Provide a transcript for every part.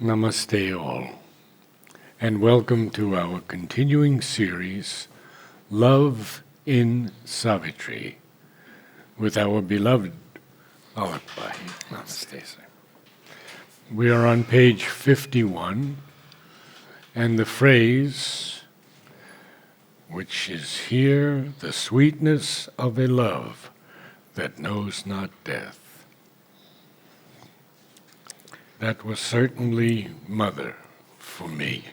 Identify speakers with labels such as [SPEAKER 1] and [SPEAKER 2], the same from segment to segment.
[SPEAKER 1] Namaste, all, and welcome to our continuing series, Love in Savitri, with our beloved Alakbai. Namaste, sir. We are on page 51, and the phrase, which is here, the sweetness of a love that knows not death. That was certainly Mother for me.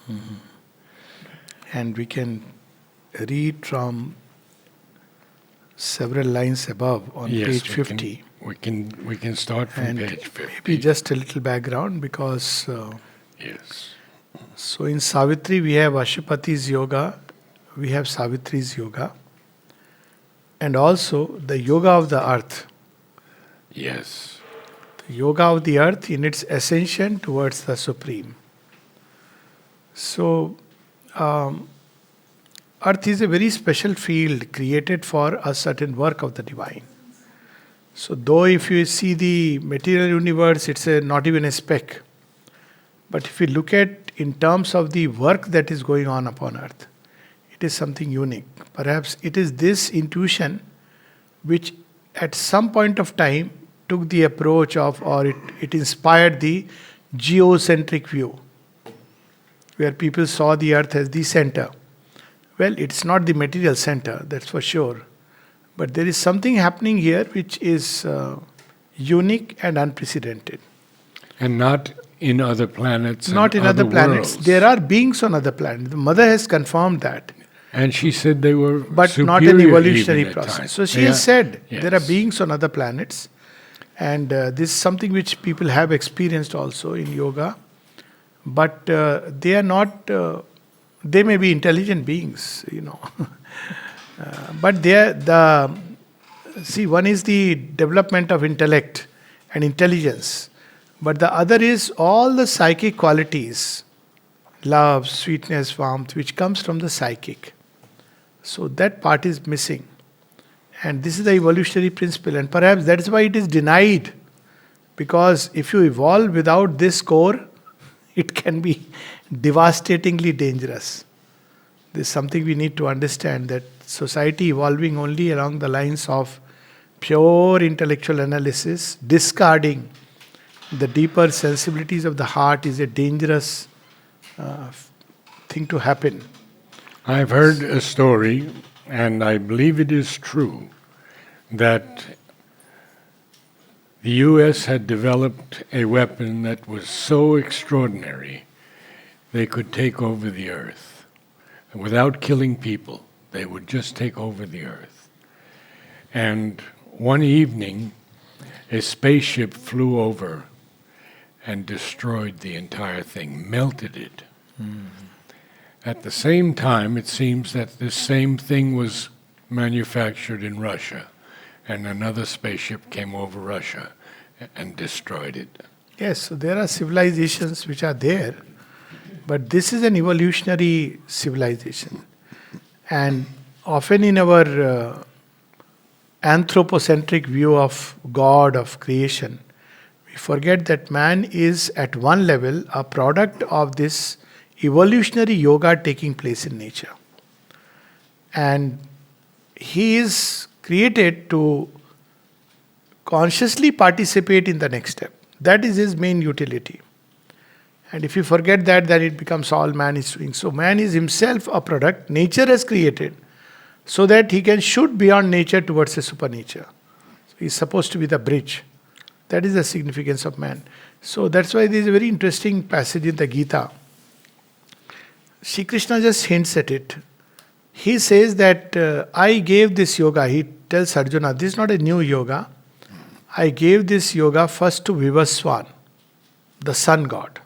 [SPEAKER 2] Mm-hmm. And we can read from several lines above on page 50.
[SPEAKER 1] We can start from
[SPEAKER 2] and
[SPEAKER 1] page 50.
[SPEAKER 2] Maybe just a little background because
[SPEAKER 1] Yes.
[SPEAKER 2] So in Savitri we have Ashupati's yoga, we have Savitri's yoga, and also the yoga of the earth.
[SPEAKER 1] Yes.
[SPEAKER 2] Yoga of the earth in its ascension towards the supreme. So, earth is a very special field created for a certain work of the divine. So, though if you see the material universe, it's not even a speck. But if you look at in terms of the work that is going on upon earth, it is something unique. Perhaps it is this intuition which at some point of time took the approach of, or it inspired the geocentric view, where people saw the earth as the center. Well, it's not the material center, that's for sure. But there is something happening here which is unique and unprecedented.
[SPEAKER 1] And not in other planets.
[SPEAKER 2] Not in other planets.
[SPEAKER 1] Worlds.
[SPEAKER 2] There are beings on other planets. The mother has confirmed that.
[SPEAKER 1] And she said they were
[SPEAKER 2] but not an evolutionary process. So she has said
[SPEAKER 1] yes.
[SPEAKER 2] There are beings on other planets. And this is something which people have experienced also in yoga. But they are not, they may be intelligent beings, but one is the development of intellect and intelligence. But the other is all the psychic qualities, love, sweetness, warmth, which comes from the psychic. So that part is missing. And this is the evolutionary principle, and perhaps that is why it is denied. Because if you evolve without this core, it can be devastatingly dangerous. This is something we need to understand, that society evolving only along the lines of pure intellectual analysis, discarding the deeper sensibilities of the heart, is a dangerous thing to happen.
[SPEAKER 1] I've heard a story, and I believe it is true, that the U.S. had developed a weapon that was so extraordinary they could take over the earth. Without killing people, they would just take over the earth. And one evening, a spaceship flew over and destroyed the entire thing, melted it. Mm. At the same time, it seems that this same thing was manufactured in Russia, and another spaceship came over Russia and destroyed it.
[SPEAKER 2] Yes, so there are civilizations which are there, but this is an evolutionary civilization. And often in our anthropocentric view of God, of creation, we forget that man is at one level a product of this evolutionary yoga taking place in nature. And he is created to consciously participate in the next step. That is his main utility. And if you forget that, then it becomes all man is doing. So man is himself a product nature has created so that he can shoot beyond nature towards a supernature. So he is supposed to be the bridge. That is the significance of man. So that's why there is a very interesting passage in the Gita. Shri Krishna just hints at it. He says that I gave this yoga, he tells Arjuna, this is not a new yoga. I gave this yoga first to Vivaswan, the sun god.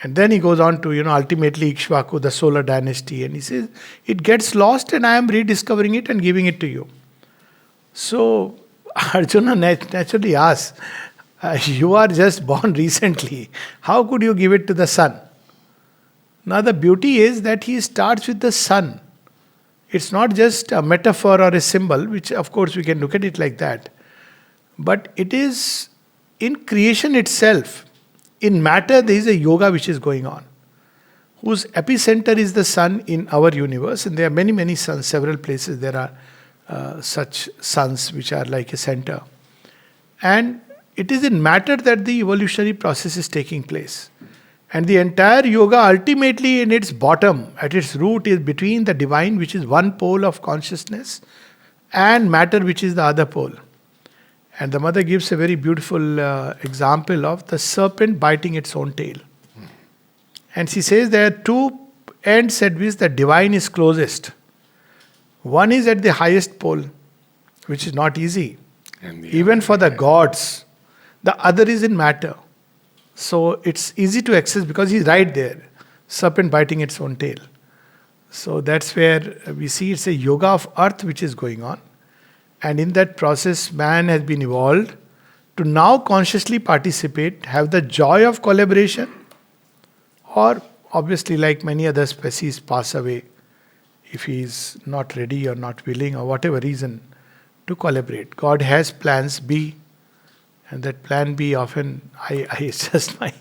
[SPEAKER 2] And then he goes on to, ultimately Ikshvaku, the solar dynasty. And he says, it gets lost and I am rediscovering it and giving it to you. So Arjuna naturally asks, you are just born recently. How could you give it to the sun? Now the beauty is that he starts with the sun. It's not just a metaphor or a symbol, which of course we can look at it like that. But it is in creation itself. in matter there is a yoga which is going on, whose epicenter is the sun in our universe, and there are many, many suns, several places there are such suns which are like a center. And it is in matter that the evolutionary process is taking place. And the entire yoga ultimately in its bottom, at its root, is between the divine, which is one pole of consciousness, and matter, which is the other pole. And the mother gives a very beautiful example of the serpent biting its own tail. And she says there are two ends at which the divine is closest. One is at the highest pole, which is not easy, even for the gods. The other is in matter. So it's easy to access because he's right there, serpent biting its own tail. So that's where we see it's a yoga of earth which is going on. And in that process, man has been evolved to now consciously participate, have the joy of collaboration, or obviously, like many other species, pass away if he is not ready or not willing or whatever reason to collaborate. God has plans B, and that plan B often, it's just my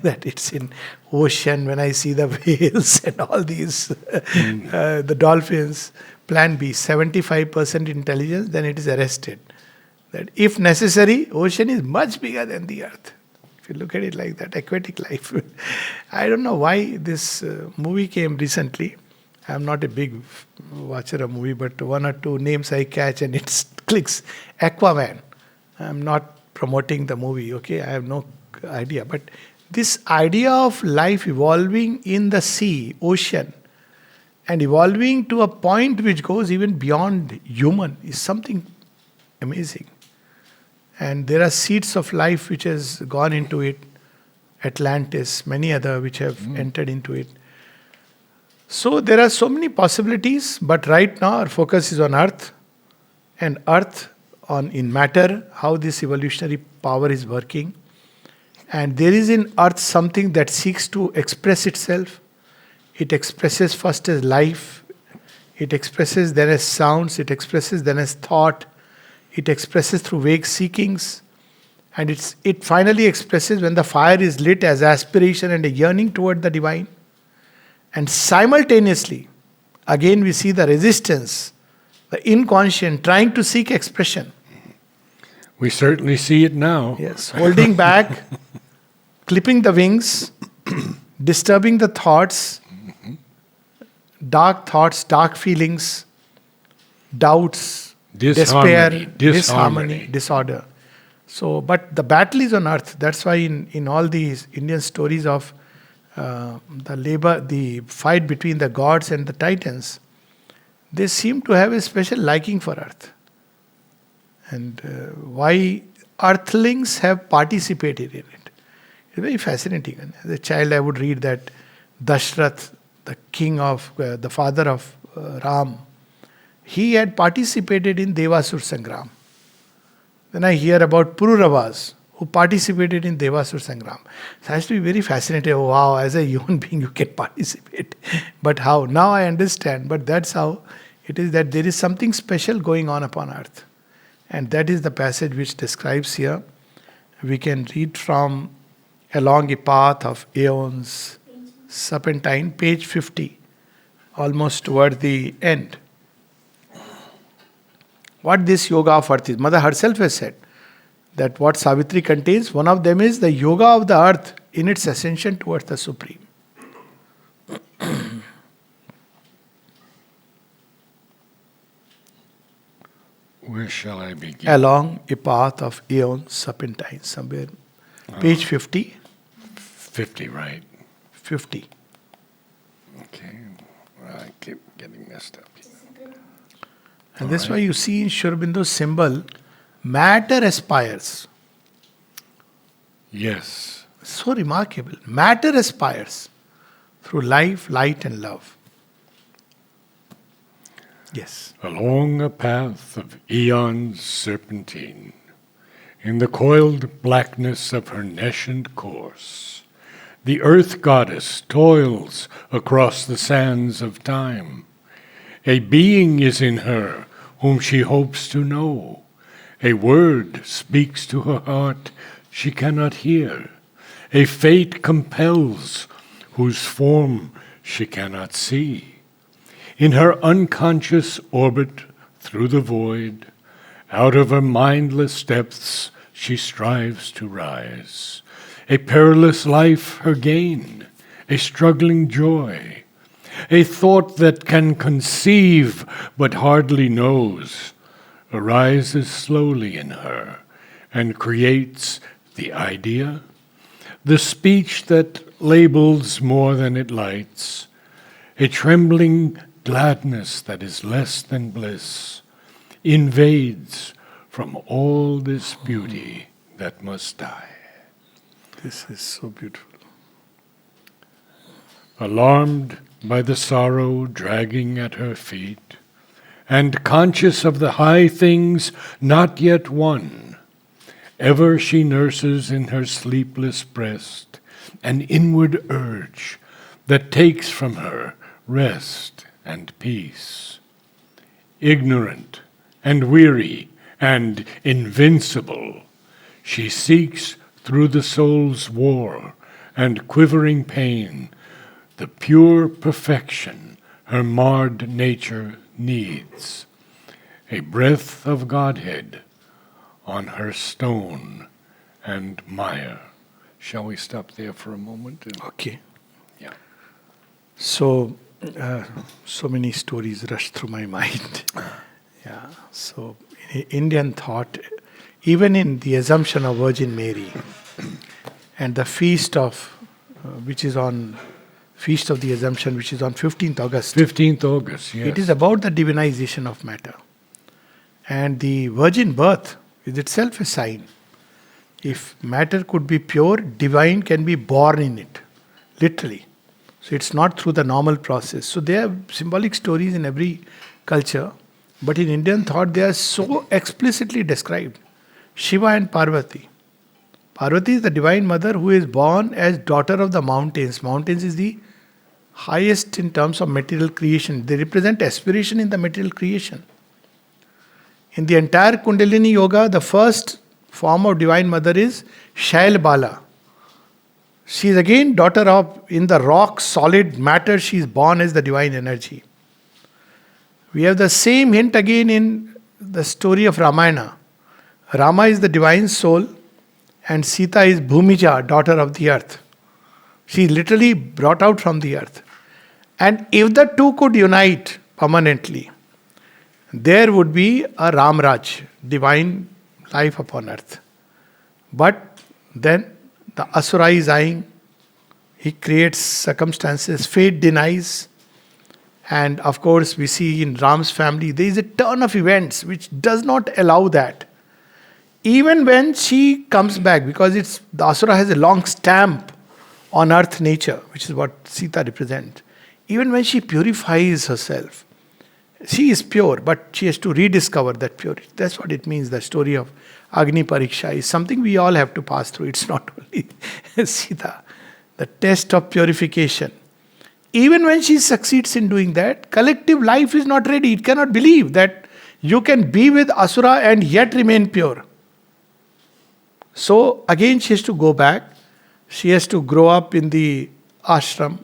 [SPEAKER 2] that it's in ocean when I see the whales and all these, the dolphins. Plan B, 75% intelligence, then it is arrested. That if necessary, ocean is much bigger than the earth. If you look at it like that, aquatic life. I don't know why this movie came recently. I'm not a big watcher of movie, but one or two names I catch and it clicks. Aquaman. I'm not promoting the movie, okay? I have no idea. But this idea of life evolving in the sea, ocean, and evolving to a point which goes even beyond human is something amazing. And there are seeds of life which has gone into it. Atlantis, many other which have entered into it. So there are so many possibilities, but right now our focus is on earth, and earth on in matter, how this evolutionary power is working. And there is in earth something that seeks to express itself. It expresses first as life, it expresses then as sounds, it expresses then as thought, it expresses through vague seekings, and it finally expresses when the fire is lit as aspiration and a yearning toward the divine. And simultaneously, again we see the resistance, the inconscient trying to seek expression.
[SPEAKER 1] We certainly see it now.
[SPEAKER 2] Yes, holding back, clipping the wings, disturbing the thoughts, dark feelings, doubts, despair, disharmony, disorder. So, but the battle is on earth. That's why in all these Indian stories of the fight between the gods and the titans, they seem to have a special liking for earth. And why earthlings have participated in it. It's very fascinating. As a child, I would read that Dashrath, the king of, the father of Ram, he had participated in Devasur Sangram. Then I hear about Pururavas, who participated in Devasur Sangram. So I has to be very fascinated. Oh, wow, as a human being you can participate. But how? Now I understand. But that's how it is, that there is something special going on upon earth. And that is the passage which describes here. We can read from Along a Path of Aeons, Serpentine, page 50, almost toward the end. What this yoga of earth is, Mother herself has said that what Savitri contains, one of them is the yoga of the earth in its ascension towards the Supreme.
[SPEAKER 1] Where shall I begin?
[SPEAKER 2] Along a Path of Aeons, Serpentine, somewhere. Page 50.
[SPEAKER 1] 50, right?
[SPEAKER 2] 50.
[SPEAKER 1] Okay. Well, I keep getting messed up here.
[SPEAKER 2] And that's why you see in Sri Aurobindo's symbol, matter aspires.
[SPEAKER 1] Yes.
[SPEAKER 2] So remarkable. Matter aspires through life, light, and love. Yes.
[SPEAKER 1] Along a path of aeons serpentine, in the coiled blackness of her nescient course, the earth goddess toils across the sands of time. A being is in her whom she hopes to know. A word speaks to her heart she cannot hear. A fate compels whose form she cannot see. In her unconscious orbit through the void, out of her mindless depths she strives to rise. A perilous life her gain, a struggling joy, a thought that can conceive but hardly knows, arises slowly in her and creates the idea, the speech that labels more than it lights, a trembling gladness that is less than bliss, invades from all this beauty that must die.
[SPEAKER 2] This is so beautiful.
[SPEAKER 1] Alarmed by the sorrow dragging at her feet, and conscious of the high things not yet won, ever she nurses in her sleepless breast an inward urge that takes from her rest and peace. Ignorant and weary and invincible, she seeks through the soul's war and quivering pain the pure perfection her marred nature needs, a breath of Godhead on her stone and mire. Shall we stop there for a moment?
[SPEAKER 2] Okay.
[SPEAKER 1] Yeah.
[SPEAKER 2] So, so many stories rush through my mind. Yeah. So, in Indian thought, even in the Assumption of Virgin Mary, and the feast of, which is on Feast of the Assumption, which is on 15th August.
[SPEAKER 1] 15th August, yes.
[SPEAKER 2] It is about the divinization of matter. And the virgin birth is itself a sign. If matter could be pure, divine can be born in it, literally. So it's not through the normal process. So there are symbolic stories in every culture, but in Indian thought they are so explicitly described. Shiva and Parvati. Parvati is the divine mother who is born as daughter of the mountains. Mountains is the highest in terms of material creation. They represent aspiration in the material creation. In the entire Kundalini Yoga, the first form of divine mother is Shail Bala. She is again daughter of, in the rock solid matter, she is born as the divine energy. We have the same hint again in the story of Ramayana. Rama is the divine soul and Sita is Bhumija, daughter of the earth. She is literally brought out from the earth. And if the two could unite permanently, there would be a Ramraj, divine life upon earth. But then the Asura is eyeing, he creates circumstances, fate denies. And of course, we see in Ram's family, there is a turn of events which does not allow that. Even when she comes back, because it's the Asura has a long stamp on earth nature, which is what Sita represents. Even when she purifies herself, she is pure, but she has to rediscover that purity. That's what it means. The story of Agni Pariksha is something we all have to pass through. It's not only Sita. The test of purification. Even when she succeeds in doing that, collective life is not ready. It cannot believe that you can be with Asura and yet remain pure. So again she has to go back. She has to grow up in the ashram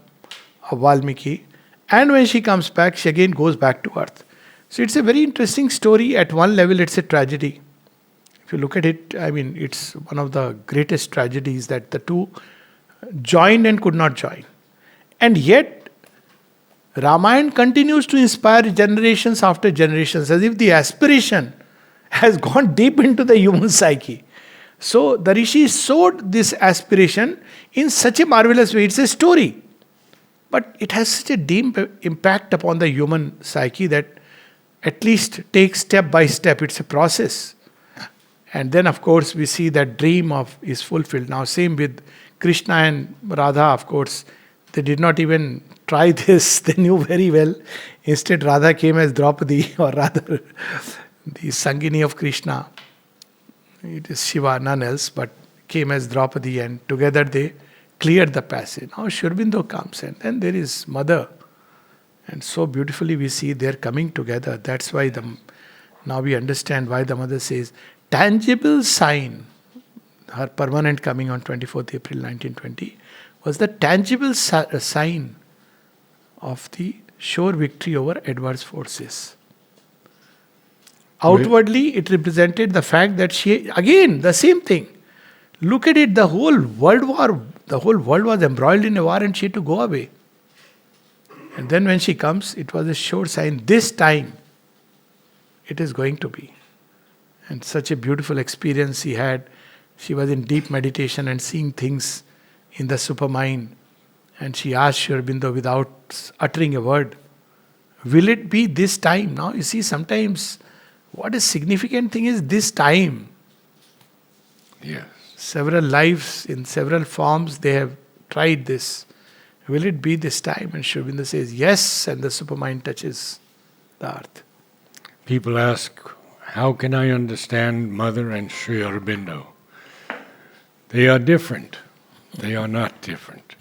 [SPEAKER 2] of Valmiki. And when she comes back, she again goes back to earth. So it's a very interesting story. At one level, it's a tragedy. If you look at it, I mean, it's one of the greatest tragedies that the two joined and could not join. And yet, Ramayana continues to inspire generations after generations, as if the aspiration has gone deep into the human psyche. So the rishis sowed this aspiration in such a marvelous way. It's a story. But it has such a deep impact upon the human psyche that at least takes step by step. It's a process. And then of course we see that dream of is fulfilled. Now same with Krishna and Radha, of course. They did not even try this. They knew very well. Instead Radha came as Draupadi, or rather the Sangini of Krishna. It is Shiva, none else, but came as Draupadi, and together they cleared the passage. Now Shri Aurobindo comes, and then there is Mother. And so beautifully we see they're coming together. That's why now we understand why the Mother says, tangible sign. her permanent coming on 24th April 1920, was the tangible sign of the sure victory over Edward's forces. Outwardly, it represented the fact that she, again, the same thing. Look at it, the whole world was embroiled in a war and she had to go away. And then when she comes, it was a sure sign, this time it is going to be. And such a beautiful experience she had. She was in deep meditation and seeing things in the supermind. And she asked Sri Aurobindo without uttering a word, will it be this time? Now you see, sometimes what is significant thing is this time.
[SPEAKER 1] Yes.
[SPEAKER 2] Several lives in several forms they have tried this. Will it be this time? And Sri Aurobindo says yes, and the supermind touches the earth.
[SPEAKER 1] People ask, how can I understand Mother and Sri Aurobindo? They are different. They are not different.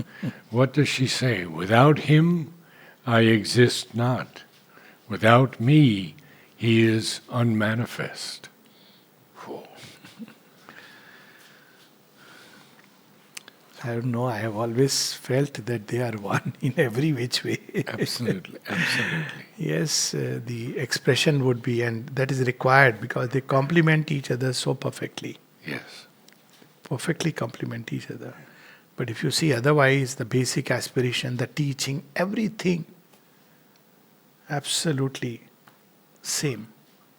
[SPEAKER 1] What does she say? Without him, I exist not. Without me, he is unmanifest. Whoa.
[SPEAKER 2] I don't know, I have always felt that they are one in every which way.
[SPEAKER 1] Absolutely, absolutely.
[SPEAKER 2] Yes, the expression would be, and that is required because they complement each other so perfectly.
[SPEAKER 1] Yes.
[SPEAKER 2] Perfectly complement each other. But if you see otherwise, the basic aspiration, the teaching, everything, absolutely same.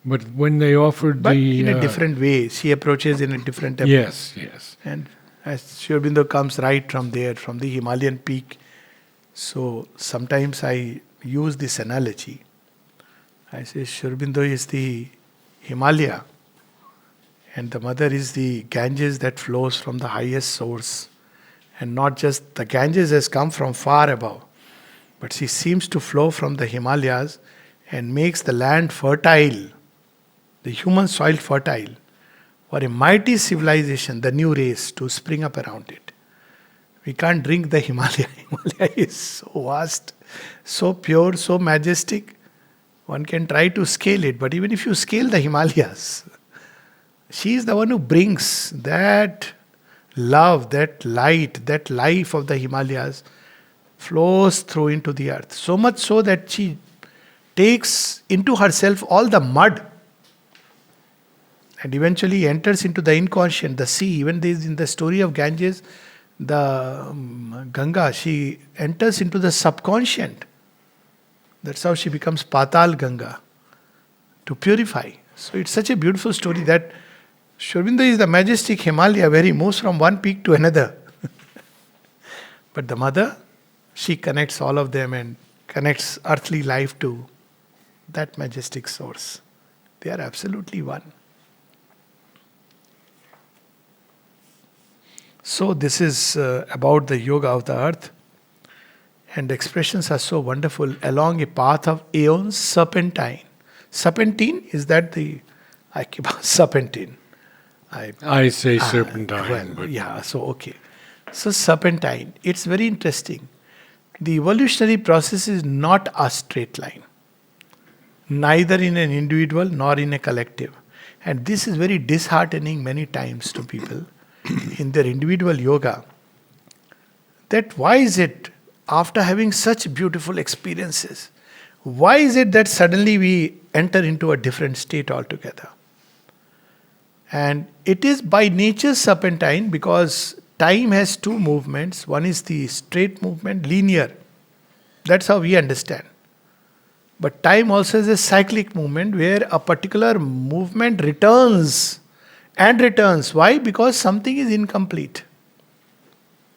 [SPEAKER 1] But when they offered
[SPEAKER 2] But
[SPEAKER 1] the...
[SPEAKER 2] in a different way, she approaches in a different approach.
[SPEAKER 1] Yes, yes.
[SPEAKER 2] And as Sri Aurobindo comes right from there, from the Himalayan peak, so sometimes I use this analogy. I say Sri Aurobindo is the Himalaya and the mother is the Ganges that flows from the highest source. And not just the Ganges has come from far above, but she seems to flow from the Himalayas and makes the land fertile, the human soil fertile, for a mighty civilization, the new race, to spring up around it. We can't drink the Himalaya. Himalaya is so vast, so pure, so majestic. One can try to scale it, but even if you scale the Himalayas, she is the one who brings that love, that light, that life of the Himalayas flows through into the earth. So much so that she takes into herself all the mud and eventually enters into the inconscient, the sea. Even in the story of Ganges, the Ganga, she enters into the subconscient. That's how she becomes Patal Ganga, to purify. So it's such a beautiful story that Sri Aurobindo is the majestic Himalaya where he moves from one peak to another. But the mother, she connects all of them and connects earthly life to that majestic source. They are absolutely one. So this is about the yoga of the earth. And the expressions are so wonderful. Along a path of aeons, serpentine. Serpentine, is that the... I keep serpentine.
[SPEAKER 1] I say serpentine.
[SPEAKER 2] Well,
[SPEAKER 1] but
[SPEAKER 2] yeah, so okay. So serpentine, it's very interesting. The evolutionary process is not a straight line, neither in an individual nor in a collective. And this is very disheartening many times to people in their individual yoga. That why is it, after having such beautiful experiences, why is it that suddenly we enter into a different state altogether? And it is by nature serpentine because time has two movements. One is the straight movement, linear. That's how we understand. But time also is a cyclic movement where a particular movement returns and returns. Why? Because something is incomplete.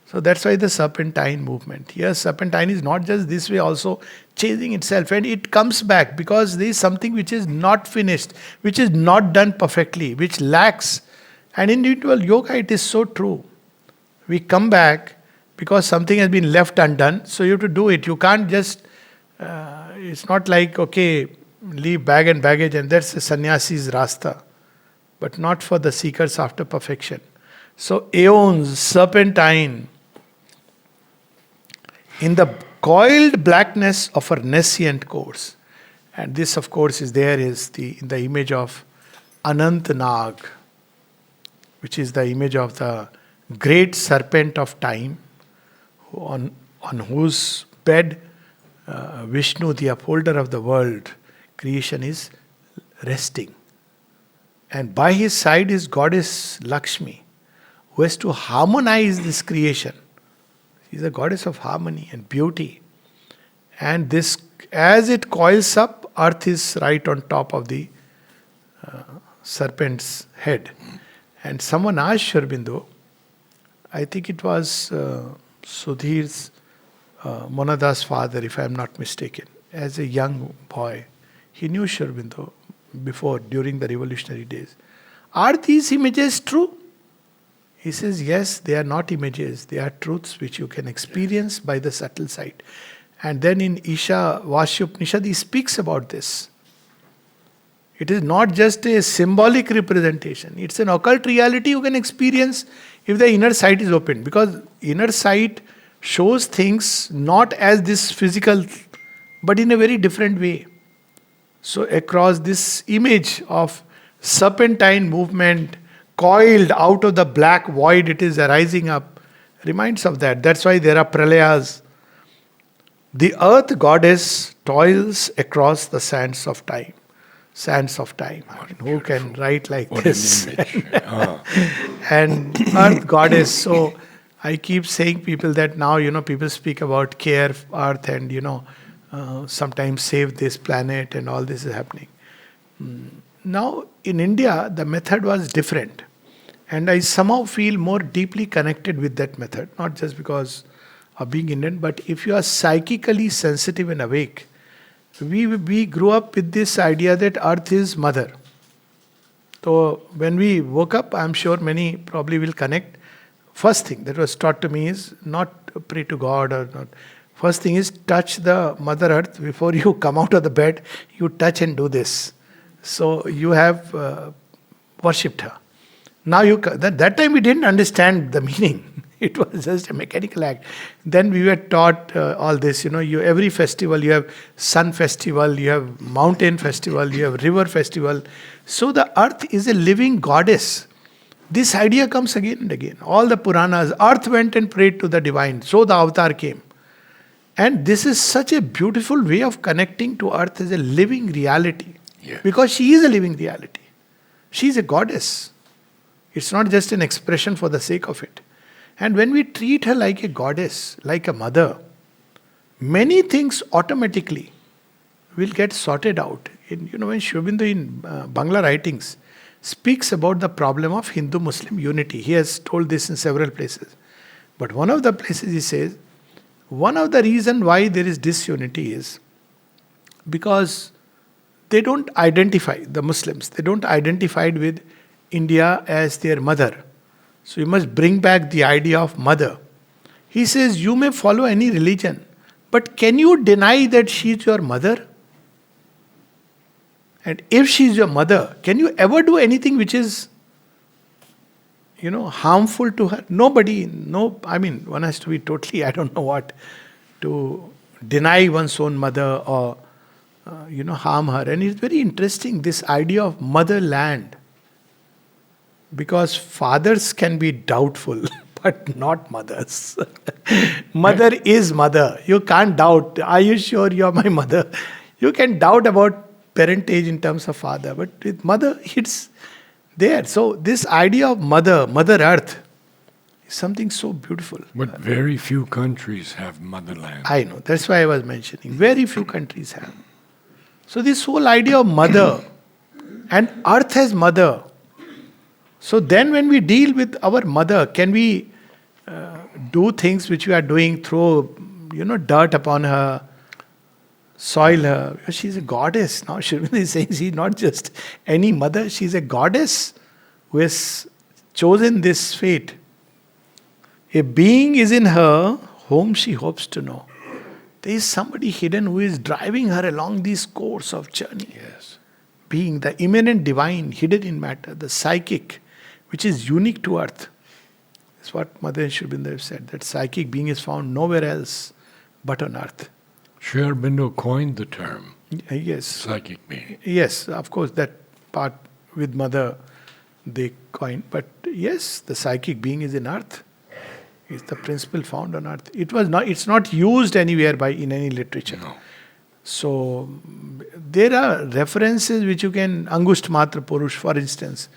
[SPEAKER 2] So that's why the serpentine movement. Here, serpentine is not just this way, also chasing itself, and it comes back because there is something which is not finished, which is not done perfectly, which lacks. And in individual yoga, it is so true. We come back because something has been left undone, so you have to do it. You can't just, it's not like, okay, leave bag and baggage, and that's a sannyasi's rasta, but not for the seekers after perfection. So, aeons, serpentine, in the coiled blackness of a nescient course. And this, of course, is in the image of Anant Nag, which is the image of the great serpent of time, on whose bed Vishnu, the upholder of the world, creation is resting. And by his side is goddess Lakshmi, who has to harmonize this creation. She's a goddess of harmony and beauty. And this, as it coils up, earth is right on top of the serpent's head. And someone asked Sri Aurobindo, I think it was Sudhir's Monada's father, if I am not mistaken, as a young boy, he knew Sri Aurobindo before, during the revolutionary days. Are these images true? He says, yes, they are not images, they are truths which you can experience by the subtle sight. And then in Isha Vashyupanishad, he speaks about this. It is not just a symbolic representation, it's an occult reality you can experience if the inner sight is open. Because inner sight shows things not as this physical, but in a very different way. So across this image of serpentine movement, coiled out of the black void, it is arising up, reminds of that. That's why there are pralayas. The earth goddess toils across the sands of time. Sands of time. I mean, who can write like
[SPEAKER 1] What
[SPEAKER 2] this?
[SPEAKER 1] an image.
[SPEAKER 2] And earth goddess. So I keep saying people that now, people speak about care of earth and, sometimes save this planet and all this is happening. Now, in India, the method was different. And I somehow feel more deeply connected with that method, not just because of being Indian, but if you are psychically sensitive and awake, we grew up with this idea that earth is mother. So when we woke up, I'm sure many probably will connect. First thing that was taught to me is not pray to God or not. First thing is touch the mother earth before you come out of the bed. You touch and do this. So you have worshipped her. Now that time we didn't understand the meaning. It was just a mechanical act. Then we were taught all this. Every festival, you have sun festival, you have mountain festival, you have river festival. So the earth is a living goddess. This idea comes again and again. All the Puranas, earth went and prayed to the divine. So the avatar came. And this is such a beautiful way of connecting to earth as a living reality.
[SPEAKER 1] Yes.
[SPEAKER 2] Because she is a living reality. She is a goddess. It's not just an expression for the sake of it. And when we treat her like a goddess, like a mother, many things automatically will get sorted out. When Sri Aurobindo in Bangla writings speaks about the problem of Hindu-Muslim unity, he has told this in several places. But one of the places he says, one of the reasons why there is disunity is because they don't identify, the Muslims, they don't identify with India as their mother. So you must bring back the idea of mother. He says, you may follow any religion, but can you deny that she is your mother? And if she is your mother, can you ever do anything which is, harmful to her? One has to be totally, I don't know what, to deny one's own mother or, harm her. And it's very interesting, this idea of motherland. Because fathers can be doubtful, but not mothers. Mother is mother. You can't doubt. Are you sure you're my mother? You can doubt about parentage in terms of father, but with mother, it's there. So this idea of mother earth, is something so beautiful.
[SPEAKER 1] But very few countries have motherland.
[SPEAKER 2] I know. That's why I was mentioning. Very few countries have. So this whole idea of mother, and earth as mother. So then when we deal with our mother, can we do things which we are doing, throw, dirt upon her, soil her? She's a goddess. Now Sri Aurobindo is saying she's not just any mother, she's a goddess who has chosen this fate. A being is in her whom she hopes to know. There is somebody hidden who is driving her along this course of journey.
[SPEAKER 1] Yes.
[SPEAKER 2] Being the immanent divine hidden in matter, the psychic, which is unique to earth. That's what Mother Sri Aurobindo have said, that psychic being is found nowhere else but on earth.
[SPEAKER 1] Sri Aurobindo coined the term
[SPEAKER 2] Yes.
[SPEAKER 1] psychic being.
[SPEAKER 2] Yes, of course, that part with Mother they coined. But yes, the psychic being is in earth. It's the principle found on earth. It's not used anywhere in any literature.
[SPEAKER 1] No.
[SPEAKER 2] So there are references which you can, Angusht Matra Purush, for instance.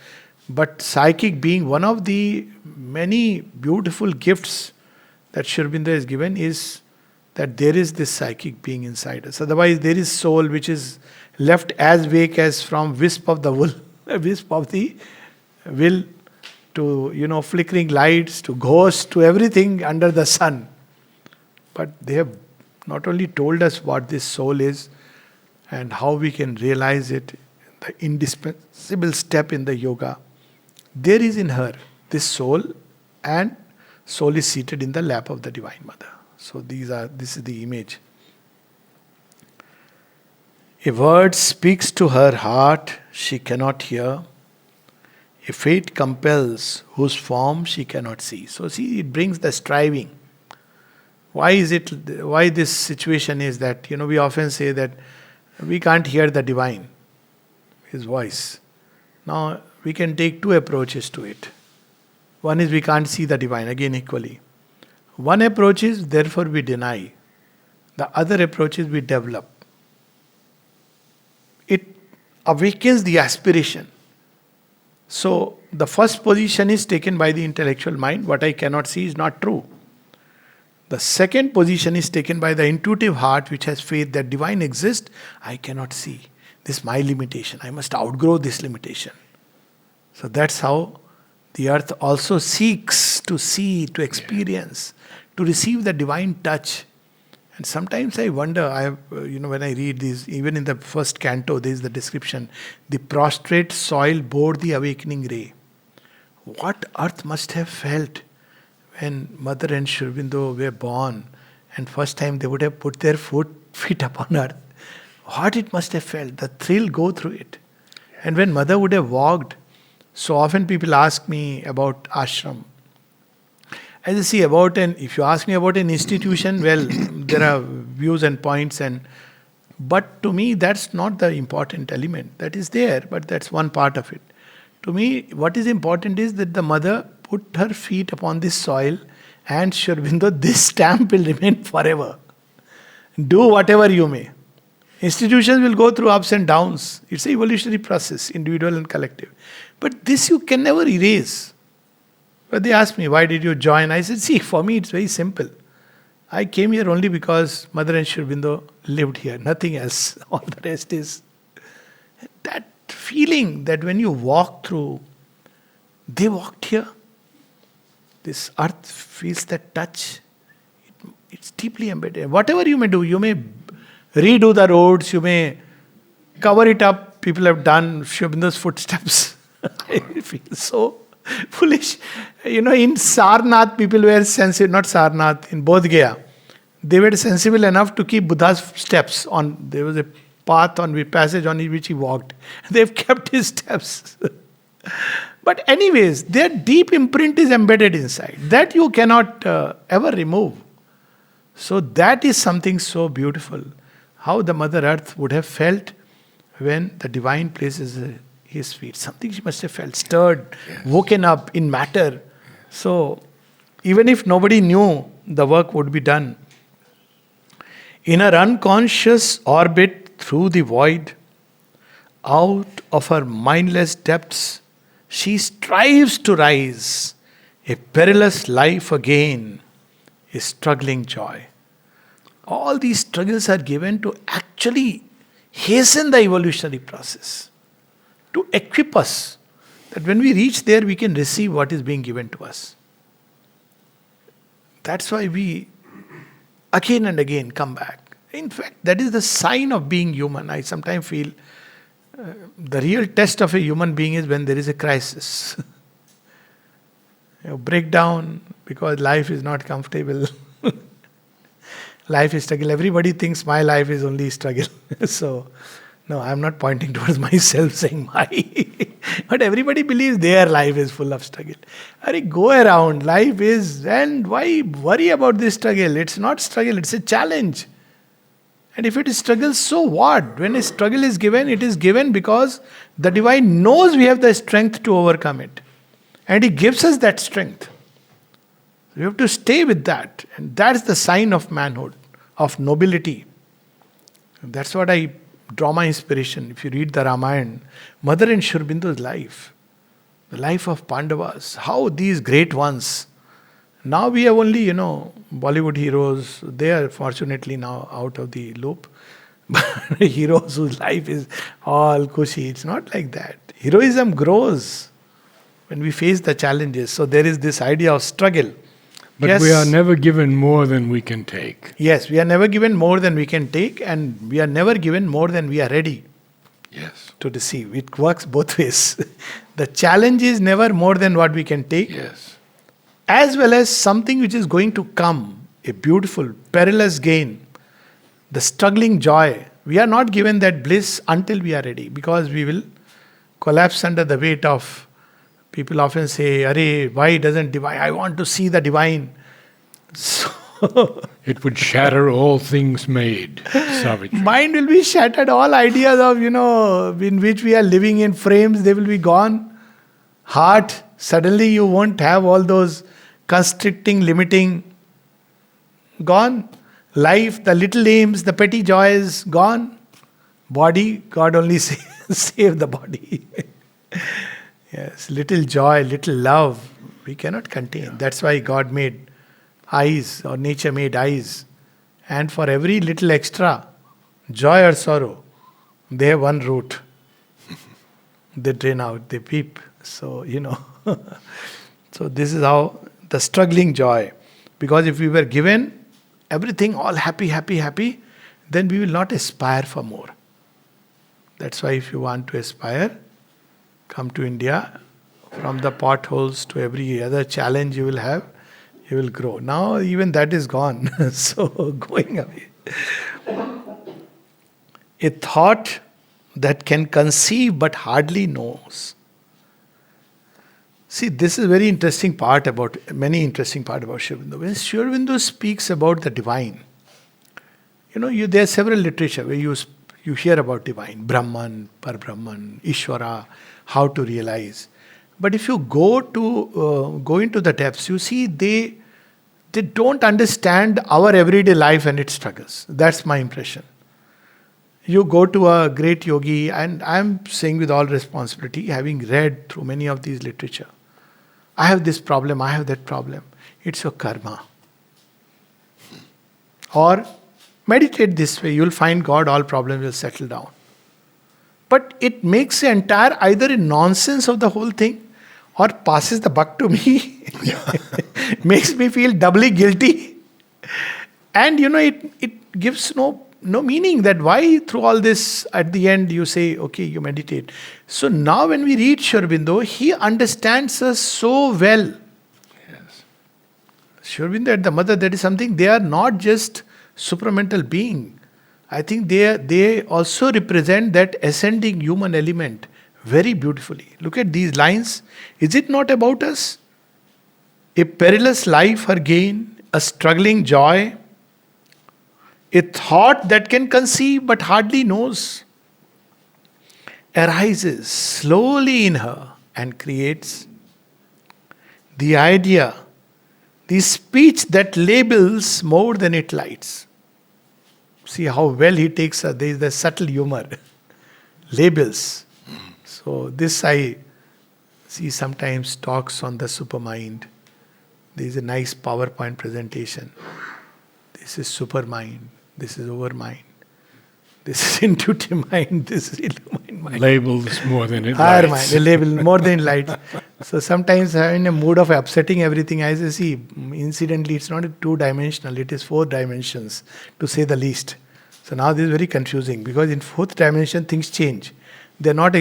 [SPEAKER 2] But psychic being, one of the many beautiful gifts that Sri Aurobindo has given is that there is this psychic being inside us. Otherwise, there is soul which is left as vague as from wisp of the wool, wisp of the will, to flickering lights, to ghosts, to everything under the sun. But they have not only told us what this soul is and how we can realize it, the indispensable step in the yoga. There is in her this soul, and soul is seated in the lap of the Divine Mother. So this is the image. A word speaks to her heart, she cannot hear. A fate compels, whose form she cannot see. So see, it brings the striving. Why this situation is that, we often say that we can't hear the divine, his voice. Now, we can take two approaches to it. One is we can't see the divine, again equally. One approach is, therefore we deny. The other approach is we develop. It awakens the aspiration. So, the first position is taken by the intellectual mind. What I cannot see is not true. The second position is taken by the intuitive heart, which has faith that divine exists. I cannot see. This is my limitation. I must outgrow this limitation. So that's how the earth also seeks to see, to experience, to receive the divine touch. And sometimes I wonder, when I read these, even in the first canto, there is the description, the prostrate soil bore the awakening ray. What earth must have felt when Mother and Sri Aurobindo were born, and first time they would have put their feet upon earth. What it must have felt, the thrill go through it. And when Mother would have walked, so often people ask me about ashram. As I see if you ask me about an institution, well, there are views and points, but to me that's not the important element. That is there, but that's one part of it. To me, what is important is that the Mother put her feet upon this soil, and Sri Aurobindo, this stamp will remain forever. Do whatever you may. Institutions will go through ups and downs. It's an evolutionary process, individual and collective. But this you can never erase. But they asked me, why did you join? I said, see, for me it's very simple. I came here only because Mother and Sri Aurobindo lived here, nothing else. All the rest is that feeling that when you walk through, they walked here. This earth feels that touch. It's deeply embedded. Whatever you may do, you may redo the roads, you may cover it up. People have done Sri Aurobindo's footsteps. I feel so foolish. In Sarnath, people were sensitive, not Sarnath, in Bodh Gaya. They were sensible enough to keep Buddha's steps on. There was a path passage on which he walked. They've kept his steps. But anyways, their deep imprint is embedded inside. That you cannot ever remove. So that is something so beautiful. How the Mother Earth would have felt when the divine places his feet. Something she must have felt, stirred, woken up in matter. So even if nobody knew, the work would be done. In her unconscious orbit through the void, out of her mindless depths, she strives to rise, a perilous life again, a struggling joy. All these struggles are given to actually hasten the evolutionary process, to equip us, that when we reach there, we can receive what is being given to us. That's why we again and again come back. In fact, that is the sign of being human. I sometimes feel the real test of a human being is when there is a crisis. Break down because life is not comfortable. Life is struggle. Everybody thinks my life is only struggle. So, no, I'm not pointing towards myself saying my. But everybody believes their life is full of struggle. Go around. Life is, and why worry about this struggle? It's not struggle, it's a challenge. And if it is struggle, so what? When a struggle is given, it is given because the divine knows we have the strength to overcome it. And he gives us that strength. We have to stay with that. And that's the sign of manhood, of nobility. That's what I draw my inspiration. If you read the Ramayana, Mother and Sri Aurobindo's life, the life of Pandavas, how these great ones. Now we have only, Bollywood heroes. They are fortunately now out of the loop. But heroes whose life is all cushy. It's not like that. Heroism grows when we face the challenges. So there is this idea of struggle.
[SPEAKER 1] But
[SPEAKER 2] Yes.
[SPEAKER 1] we are never given more than we can take.
[SPEAKER 2] Yes, we are never given more than we can take, and we are never given more than we are ready
[SPEAKER 1] Yes.
[SPEAKER 2] to receive. It works both ways. The challenge is never more than what we can take,
[SPEAKER 1] Yes.
[SPEAKER 2] as well as something which is going to come, a beautiful, perilous gain, the struggling joy. We are not given that bliss until we are ready, because we will collapse under the weight of. People often say, "Arey, why doesn't divine? I want to see the divine." So
[SPEAKER 1] It would shatter all things made, Savitri.
[SPEAKER 2] mind will be shattered. All ideas of in which we are living in frames, they will be gone. Heart, suddenly you won't have all those constricting, limiting. Gone. Life, the little aims, the petty joys, gone. Body, God only save the body. Yes, little joy, little love, we cannot contain. That's why God made eyes, or nature made eyes. And for every little extra, joy or sorrow, they have one root. They drain out, they peep. So, So this is how the struggling joy. Because if we were given everything, all happy, happy, happy, then we will not aspire for more. That's why if you want to aspire, come to India. From the potholes to every other challenge you will have, you will grow. Now even that is gone. So going away. A thought that can conceive but hardly knows. See, this is very interesting part about, many interesting part about Sri Aurobindo. When Sri Aurobindo speaks about the divine, there are several literature where you hear about divine, Brahman, Parabrahman, Ishvara, how to realize. But if you go into the depths, you see they don't understand our everyday life and its struggles. That's my impression. You go to a great yogi, and I'm saying with all responsibility, having read through many of these literature, I have this problem, I have that problem. It's your karma. Or meditate this way, you'll find God, all problems will settle down. But it makes the entire either a nonsense of the whole thing, or passes the buck to me. Makes me feel doubly guilty. And it gives no meaning, that why through all this at the end you say, okay, you meditate. So now when we read Sri Aurobindo, he understands us so well.
[SPEAKER 1] Yes.
[SPEAKER 2] Sri Aurobindo at the mother, that is something, they are not just supramental being. I think they also represent that ascending human element very beautifully. Look at these lines. Is it not about us? A perilous life her gain, a struggling joy, a thought that can conceive but hardly knows, arises slowly in her and creates the idea, the speech that labels more than it lights. See how well he takes her. There is the subtle humor. Labels. So this I see sometimes talks on the supermind. There is a nice PowerPoint presentation. This is supermind. This is overmind. This is intuitive mind. This is illumined mind.
[SPEAKER 1] Labels more than it
[SPEAKER 2] Higher
[SPEAKER 1] lights.
[SPEAKER 2] mind, a label more than light. So sometimes I'm in a mood of upsetting everything. I say, see, incidentally, it's not two-dimensional, it is 4 dimensions, to say the least. So now this is very confusing, because in 4th dimension things change. They're not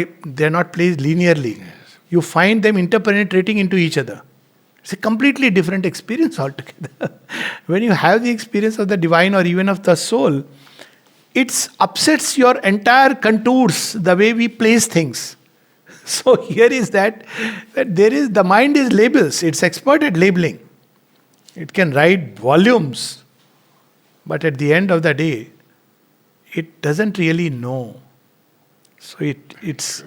[SPEAKER 2] placed linearly.
[SPEAKER 1] Yes.
[SPEAKER 2] You find them interpenetrating into each other. It's a completely different experience altogether. When you have the experience of the divine or even of the soul, it upsets your entire contours, the way we place things. So here is that there is, the mind is labels. It's expert at labeling. It can write volumes. But at the end of the day, it doesn't really know. So it's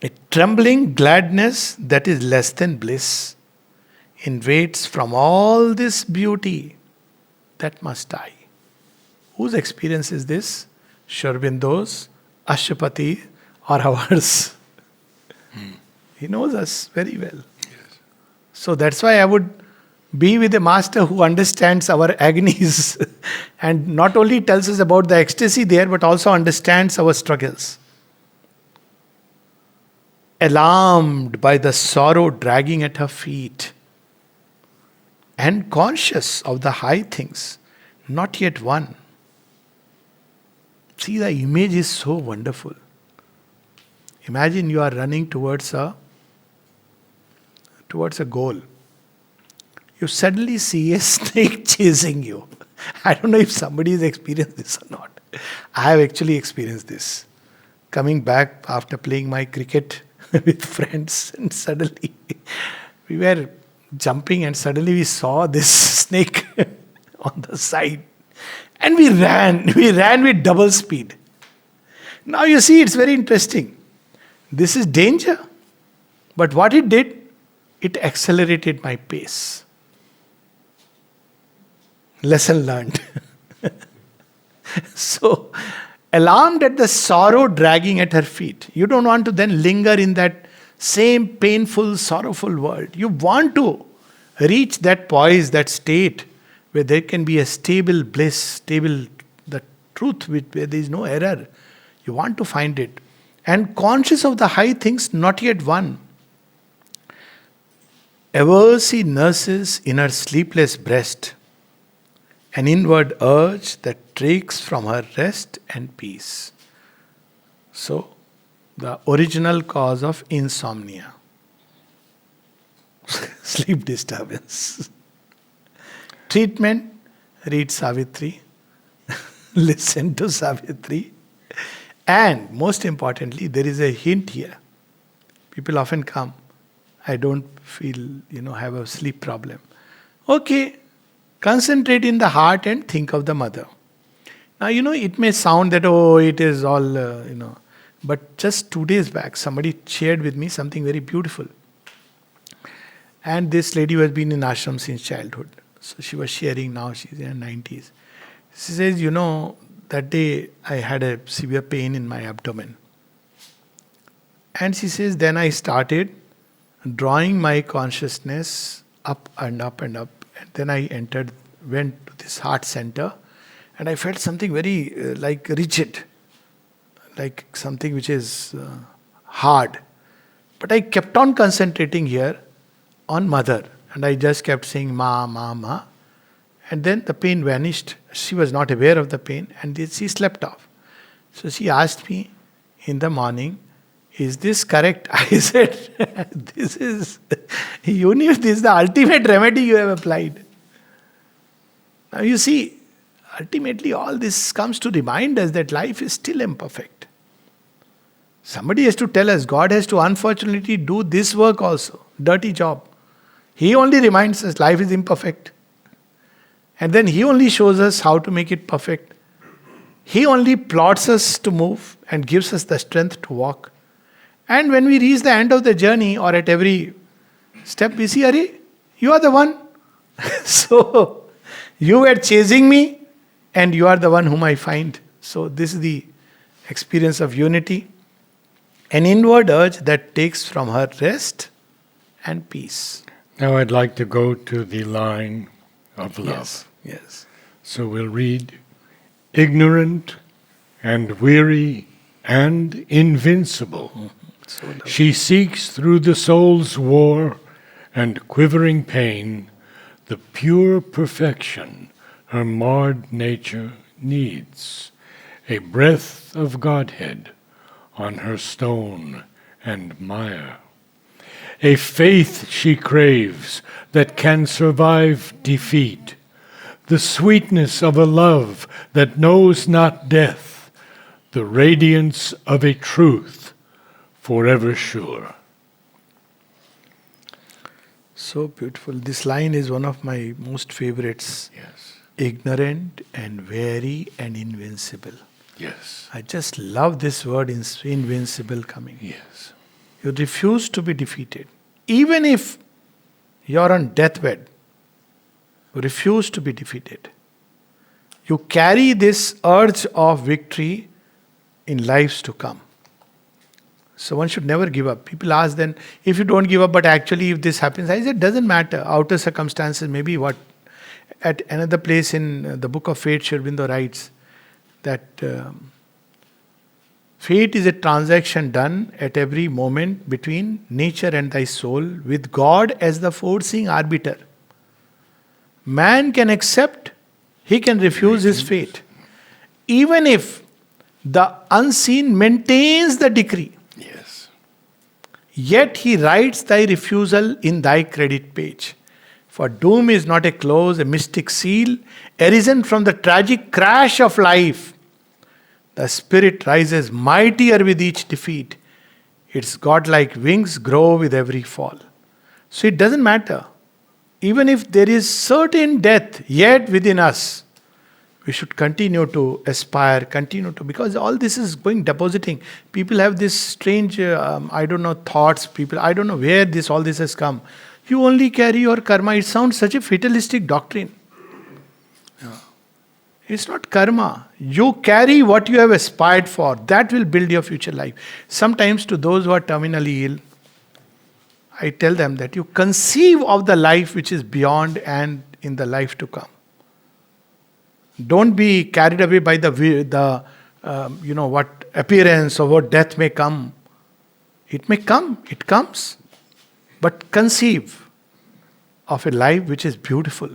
[SPEAKER 2] a trembling gladness that is less than bliss. Invades from all this beauty that must die. Whose experience is this? Sharbindo's, Ashapati, or ours? He knows us very well. So that's why I would be with a master who understands our agonies and not only tells us about the ecstasy there, but also understands our struggles. Alarmed by the sorrow dragging at her feet, and conscious of the high things not yet won. See, the image is so wonderful. Imagine you are running towards a goal. You suddenly see a snake chasing you. I don't know if somebody has experienced this or not. I have actually experienced this. Coming back after playing my cricket with friends, and suddenly we were jumping, and suddenly we saw this snake on the side. And we ran with double speed. Now you see, it's very interesting. This is danger. But what it did, it accelerated my pace. Lesson learned. So, alarmed at the sorrow dragging at her feet. You don't want to then linger in that same painful, sorrowful world. You want to reach that poise, that state where there can be a stable bliss, stable, the truth where there is no error. You want to find it. And conscious of the high things not yet won. Ever she nurses in her sleepless breast an inward urge that takes from her rest and peace. So, the original cause of insomnia. Sleep disturbance. Treatment, read Savitri, listen to Savitri, and most importantly, there is a hint here. People often come, I don't feel, have a sleep problem. Okay, concentrate in the heart and think of the mother. Now, it may sound that, it is all, but just 2 days back, somebody shared with me something very beautiful. And this lady who has been in ashram since childhood. So she was sharing, now she's in her 90s. She says, that day I had a severe pain in my abdomen. And she says, then I started drawing my consciousness up and up and up. And then I went to this heart center, and I felt something very rigid, like something which is hard. But I kept on concentrating here on mother, and I just kept saying ma, ma, ma. And then the pain vanished. She was not aware of the pain, and she slept off. So she asked me in the morning, is this correct? I said, this is the ultimate remedy you have applied. Now you see, ultimately all this comes to remind us that life is still imperfect. Somebody has to tell us, God has to unfortunately do this work also, dirty job. He only reminds us life is imperfect. And then He only shows us how to make it perfect. He only plots us to move and gives us the strength to walk. And when we reach the end of the journey, or at every step, we see, Are, you are the one. So, you were chasing me, and you are the one whom I find. So, this is the experience of unity. An inward urge that takes from her rest and peace.
[SPEAKER 1] Now I'd like to go to the line of love.
[SPEAKER 2] Yes.
[SPEAKER 1] So we'll read, ignorant and weary and invincible.
[SPEAKER 2] So lovely.
[SPEAKER 1] She seeks through the soul's war and quivering pain the pure perfection her marred nature needs, a breath of Godhead on her stone and mire. A faith she craves that can survive defeat, the sweetness of a love that knows not death, the radiance of a truth forever sure.
[SPEAKER 2] So beautiful. This line is one of my most favorites.
[SPEAKER 1] Yes.
[SPEAKER 2] ignorant and wary and invincible.
[SPEAKER 1] Yes.
[SPEAKER 2] I just love this word, invincible, coming.
[SPEAKER 1] Yes.
[SPEAKER 2] You refuse to be defeated. Even if you're on deathbed, you refuse to be defeated. You carry this urge of victory in lives to come. So one should never give up. People ask then, if you don't give up, but actually if this happens, I said, doesn't matter. Outer circumstances, maybe what? At another place in the book of Fate, Sri Aurobindo writes that fate is a transaction done at every moment between nature and thy soul, with God as the forcing arbiter. Man can accept, he can refuse his fate. Even if the unseen maintains the decree,
[SPEAKER 1] Yes.
[SPEAKER 2] yet he writes thy refusal in thy credit page. For doom is not a close, a mystic seal, arisen from the tragic crash of life. The spirit rises mightier with each defeat. Its godlike wings grow with every fall. So it doesn't matter. Even if there is certain death yet within us, we should continue to aspire, continue to, because all this is going depositing. People have this strange, thoughts. People, I don't know where all this has come. You only carry your karma. It sounds such a fatalistic doctrine. It's not karma. You carry what you have aspired for. That will build your future life. Sometimes to those who are terminally ill, I tell them that you conceive of the life which is beyond and in the life to come. Don't be carried away by the appearance of what death may come. It may come. It comes. But conceive of a life which is beautiful.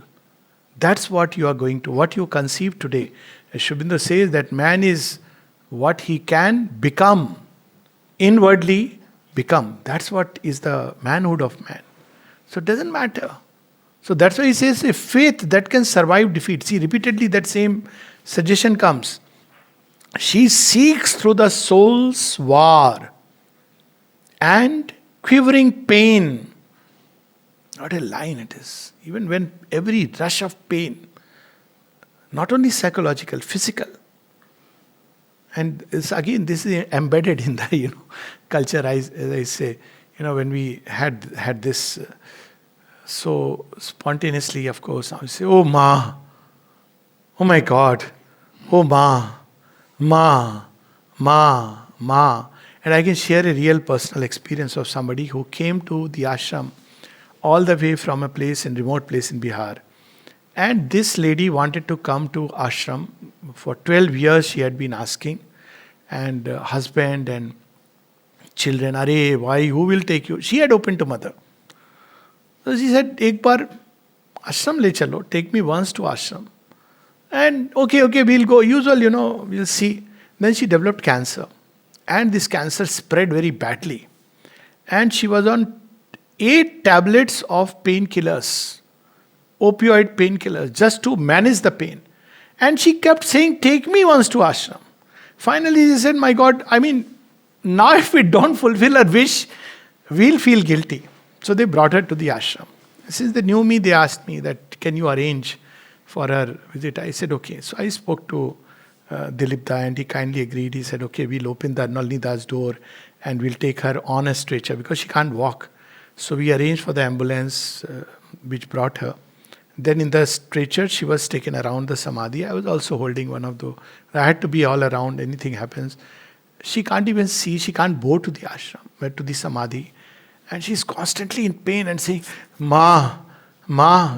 [SPEAKER 2] That's what you are going to, what you conceive today. As Sri Aurobindo says that man is what he can become, inwardly become. That's what is the manhood of man. So it doesn't matter. So that's why he says a faith that can survive defeat. See, repeatedly that same suggestion comes. She seeks through the soul's war and quivering pain. What a line it is. Even when every rush of pain, not only psychological, physical. And this is embedded in the culture, as I say. When we had this so spontaneously, of course, I say, oh Ma, oh my God, oh Ma. And I can share a real personal experience of somebody who came to the ashram all the way from a remote place in Bihar. And this lady wanted to come to ashram. For 12 years she had been asking. And husband and children, Arey, why, who will take you? She had opened to mother. So she said, ek bar ashram le chalo, take me once to ashram. And okay, we'll go. Usual, we'll see. Then she developed cancer. And this cancer spread very badly. And she was on 8 tablets of painkillers, opioid painkillers, just to manage the pain. And she kept saying, take me once to ashram. Finally, she said, my God, now if we don't fulfill her wish, we'll feel guilty. So they brought her to the ashram. Since they knew me, they asked me that, can you arrange for her visit? I said, okay. So I spoke to Dilip Da and he kindly agreed. He said, okay, we'll open the Nalinida's door and we'll take her on a stretcher because she can't walk. So we arranged for the ambulance which brought her. Then in the stretcher, she was taken around the samadhi. I was also holding one of those. I had to be all around, anything happens. She can't even see, she can't go to the ashram, but to the samadhi. And she's constantly in pain and saying, Ma.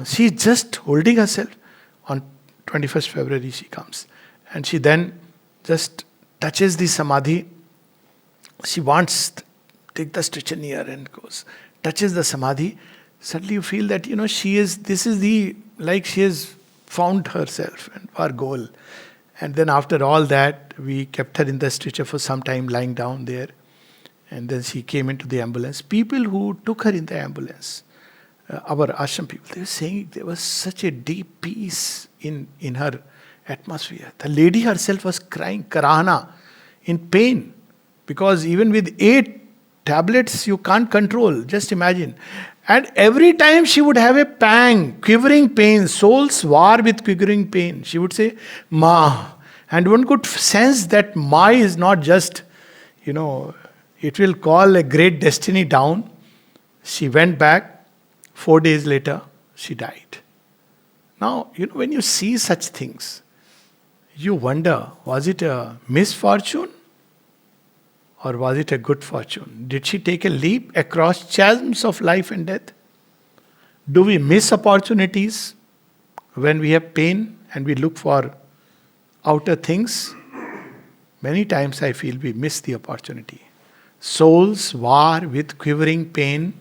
[SPEAKER 2] She's just holding herself. On 21st February she comes. And she then just touches the samadhi. She wants to take the stretcher near and goes. Touches the samadhi, suddenly you feel that, she has found herself and our goal. And then after all that, we kept her in the stretcher for some time lying down there. And then she came into the ambulance. People who took her in the ambulance, our ashram people, they were saying there was such a deep peace in her atmosphere. The lady herself was crying, karahana, in pain. Because even with 8 tablets you can't control. Just imagine. And every time she would have a pang, quivering pain, soul's war with quivering pain. She would say, Ma. And one could sense that Ma is not just, it will call a great destiny down. She went back. 4 days later, she died. Now, when you see such things, you wonder, was it a misfortune? Or was it a good fortune? Did she take a leap across chasms of life and death? Do we miss opportunities when we have pain and we look for outer things? Many times I feel we miss the opportunity. Souls war with quivering pain.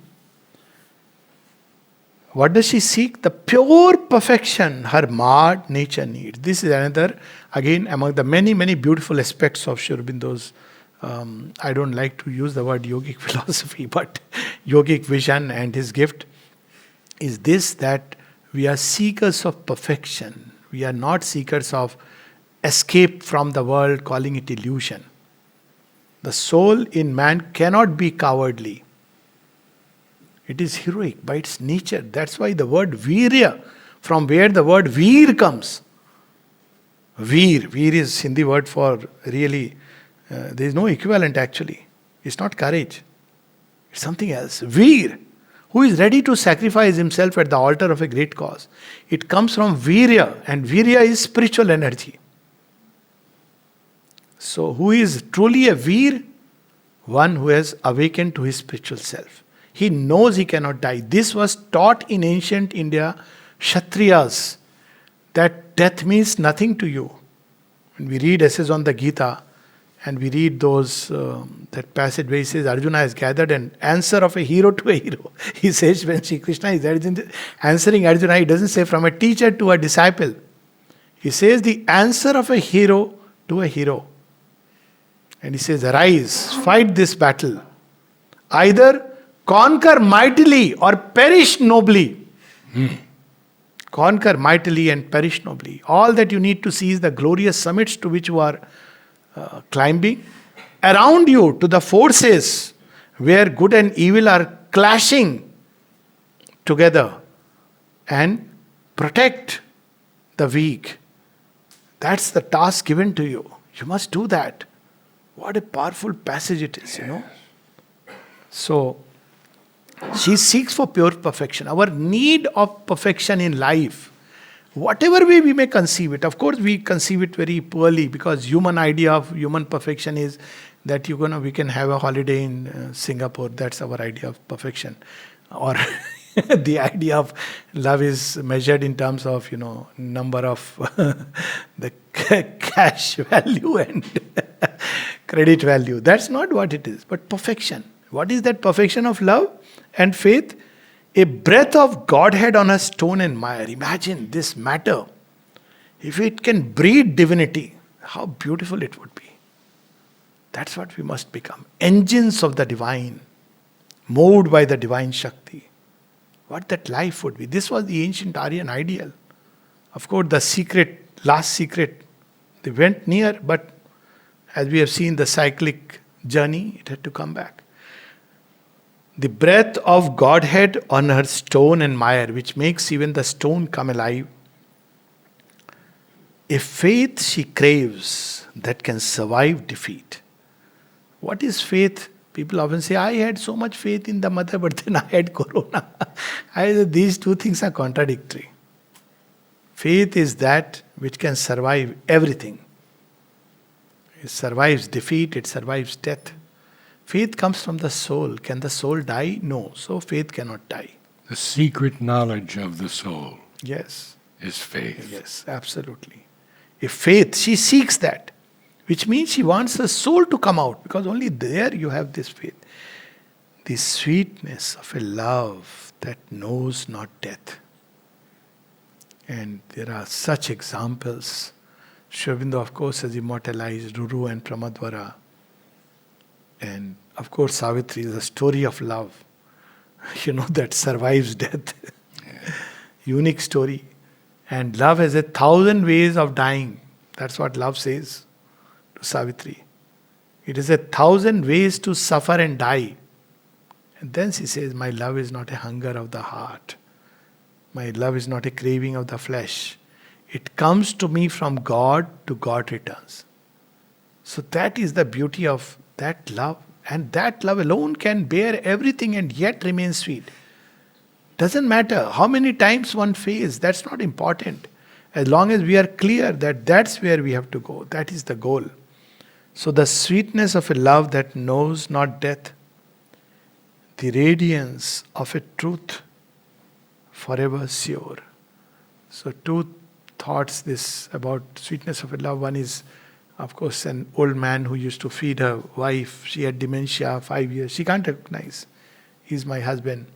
[SPEAKER 2] What does she seek? The pure perfection her marred nature needs. This is another, again, among the many, many beautiful aspects of Sri Aurobindo's I don't like to use the word yogic philosophy, but yogic vision and his gift is this, that we are seekers of perfection. We are not seekers of escape from the world, calling it illusion. The soul in man cannot be cowardly. It is heroic by its nature. That's why the word virya, from where the word veer comes. Veer is Hindi word for really. There is no equivalent actually. It's not courage. It's something else. Veer, who is ready to sacrifice himself at the altar of a great cause. It comes from virya, and virya is spiritual energy. So who is truly a veer? One who has awakened to his spiritual self. He knows he cannot die. This was taught in ancient India, Kshatriyas, that death means nothing to you. When we read essays on the Gita, and we read those, that passage where he says Arjuna has gathered an answer of a hero to a hero. He says when Sri Krishna is answering Arjuna, he doesn't say from a teacher to a disciple. He says the answer of a hero to a hero. And he says, arise, fight this battle. Either conquer mightily or perish nobly. Conquer mightily and perish nobly. All that you need to see is the glorious summits to which you are climbing. Around you to the forces where good and evil are clashing together, and protect the weak. That's the task given to you. You must do that. What a powerful passage it is, So, she seeks for pure perfection. Our need of perfection in life, whatever way we may conceive it, of course we conceive it very poorly, because human idea of human perfection is that we can have a holiday in Singapore. That's our idea of perfection. Or the idea of love is measured in terms of, number of the cash value and credit value. That's not what it is, but perfection. What is that perfection of love and faith? A breath of Godhead on a stone and mire. Imagine this matter. If it can breed divinity, how beautiful it would be. That's what we must become. Engines of the divine, moved by the divine Shakti. What that life would be. This was the ancient Aryan ideal. Of course, the last secret, they went near, but as we have seen the cyclic journey, it had to come back. The breath of Godhead on her stone and mire, which makes even the stone come alive. A faith she craves that can survive defeat. What is faith? People often say, I had so much faith in the mother, but then I had corona. These two things are contradictory. Faith is that which can survive everything. It survives defeat, it survives death. Faith comes from the soul. Can the soul die? No. So faith cannot die.
[SPEAKER 1] The secret knowledge of the soul.
[SPEAKER 2] Yes.
[SPEAKER 1] Is faith.
[SPEAKER 2] Yes, absolutely. If faith, she seeks that, which means she wants the soul to come out, because only there you have this faith. The sweetness of a love that knows not death. And there are such examples. Sri Aurobindo, of course, has immortalized Ruru and Pramadvara. And of course, Savitri is a story of love, that survives death. Yeah. Unique story. And love has 1,000 ways of dying. That's what love says to Savitri. It is 1,000 ways to suffer and die. And then she says, my love is not a hunger of the heart. My love is not a craving of the flesh. It comes to me from God, to God returns. So that is the beauty of that love. And that love alone can bear everything and yet remain sweet. Doesn't matter how many times one fails, that's not important. As long as we are clear that that's where we have to go, that is the goal. So the sweetness of a love that knows not death, the radiance of a truth forever sure. So two thoughts this about sweetness of a love. One is, of course, an old man who used to feed her wife. She had dementia, 5 years. She can't recognize. He's my husband.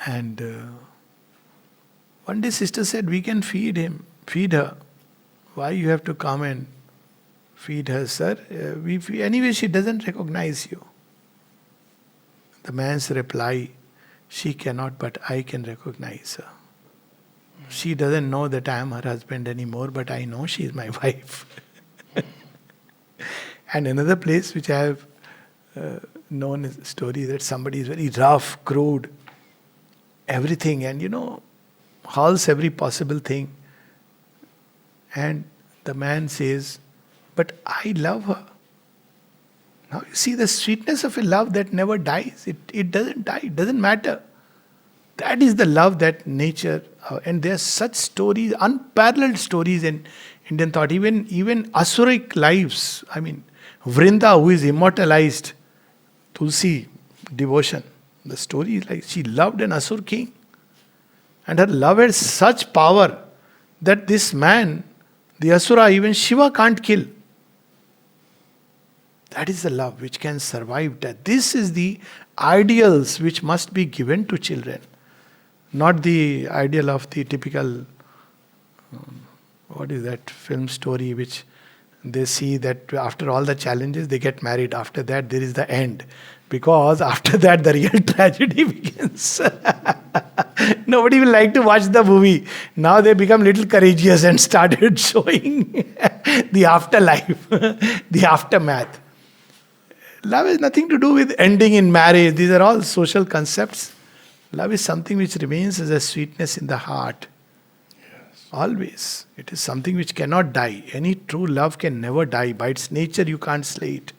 [SPEAKER 2] And one day sister said, we can feed her. Why you have to come and feed her, sir? Anyway, she doesn't recognize you. The man's reply, she cannot, but I can recognize her. She doesn't know that I am her husband anymore, but I know she is my wife. And another place which I have known is a story that somebody is very rough, crude, everything, and hauls every possible thing. And the man says, but I love her. Now you see the sweetness of a love that never dies. It doesn't die, it doesn't matter. That is the love that nature, and there are such stories, unparalleled stories in Indian thought, even Asuric lives. I mean, Vrinda, who is immortalized, Tulsi, devotion. The story is like she loved an Asur king. And her love had such power that this man, the Asura, even Shiva can't kill. That is the love which can survive death. This is the ideals which must be given to children. Not the ideal of the typical, what is that film story which they see that after all the challenges they get married. After that there is the end. Because after that the real tragedy begins. Nobody will like to watch the movie. Now they become little courageous and started showing the afterlife, the aftermath. Love has nothing to do with ending in marriage. These are all social concepts. Love is something which remains as a sweetness in the heart. Yes. Always. It is something which cannot die. Any true love can never die. By its nature, you can't slay it.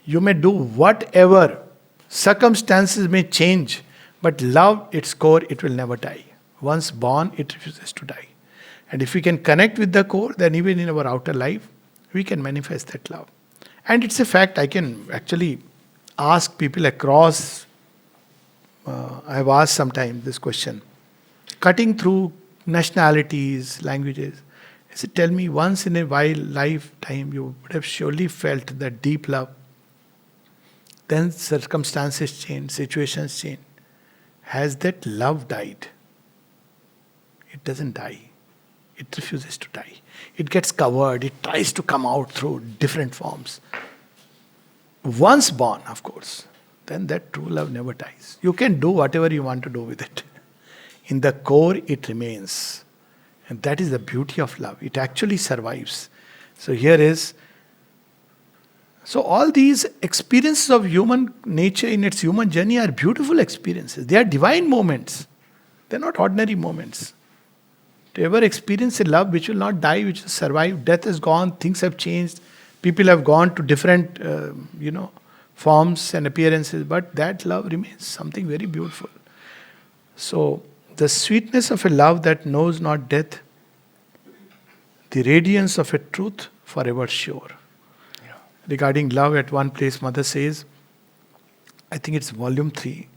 [SPEAKER 2] You may do whatever. Circumstances may change. But love, its core, it will never die. Once born, it refuses to die. And if we can connect with the core, then even in our outer life, we can manifest that love. And it's a fact. I can actually ask people across. I have asked sometimes this question. Cutting through nationalities, languages. I said, tell me, once in a while, lifetime, you would have surely felt that deep love. Then circumstances change, situations change. Has that love died? It doesn't die. It refuses to die. It gets covered. It tries to come out through different forms. Once born, of course, then that true love never dies. You can do whatever you want to do with it. In the core, it remains. And that is the beauty of love. It actually survives. So here is... So all these experiences of human nature in its human journey are beautiful experiences. They are divine moments. They are not ordinary moments. To ever experience a love which will not die, which will survive, death has gone, things have changed, people have gone to different, forms and appearances, but that love remains something very beautiful. So, the sweetness of a love that knows not death, the radiance of a truth forever sure. Yeah. Regarding love, at one place, Mother says, I think it's volume 3,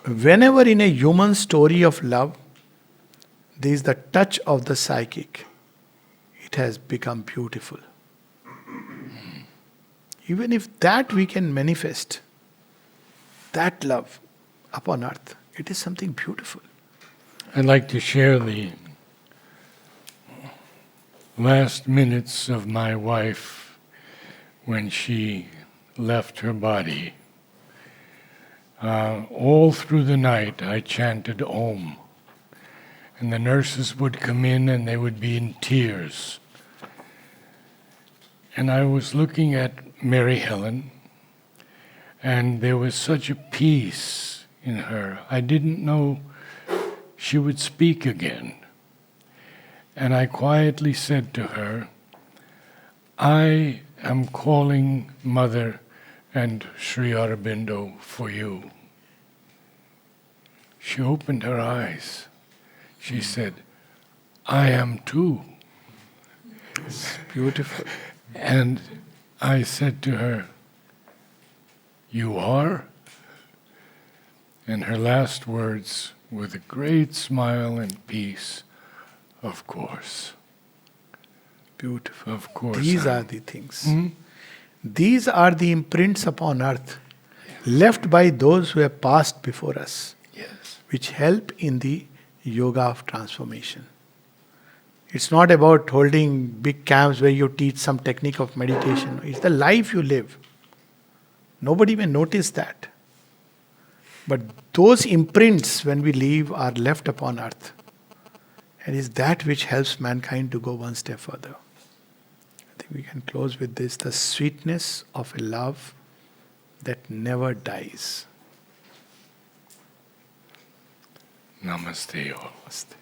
[SPEAKER 2] whenever in a human story of love, there is the touch of the psychic, it has become beautiful. Even if that we can manifest, that love upon earth, it is something beautiful.
[SPEAKER 1] I'd like to share the last minutes of my wife when she left her body. All through the night I chanted Om. And the nurses would come in and they would be in tears. And I was looking at Mary Helen, And there was such a peace in her. I didn't know she would speak again. And I quietly said to her, I am calling Mother and Sri Aurobindo for you. She opened her eyes. She said, I am too.
[SPEAKER 2] It's beautiful.
[SPEAKER 1] And I said to her, you are? And her last words, with a great smile and peace, of course.
[SPEAKER 2] Beautiful.
[SPEAKER 1] Of course.
[SPEAKER 2] These
[SPEAKER 1] I
[SPEAKER 2] are
[SPEAKER 1] am.
[SPEAKER 2] the things.
[SPEAKER 1] Hmm?
[SPEAKER 2] These are the imprints upon earth left by those who have passed before us,
[SPEAKER 1] Yes.
[SPEAKER 2] which help in the yoga of transformation. It's not about holding big camps where you teach some technique of meditation. It's the life you live. Nobody may notice that. But those imprints, when we leave, are left upon earth. And it's that which helps mankind to go one step further. I think we can close with this: the sweetness of a love that never dies.
[SPEAKER 1] Namaste all.
[SPEAKER 2] Namaste.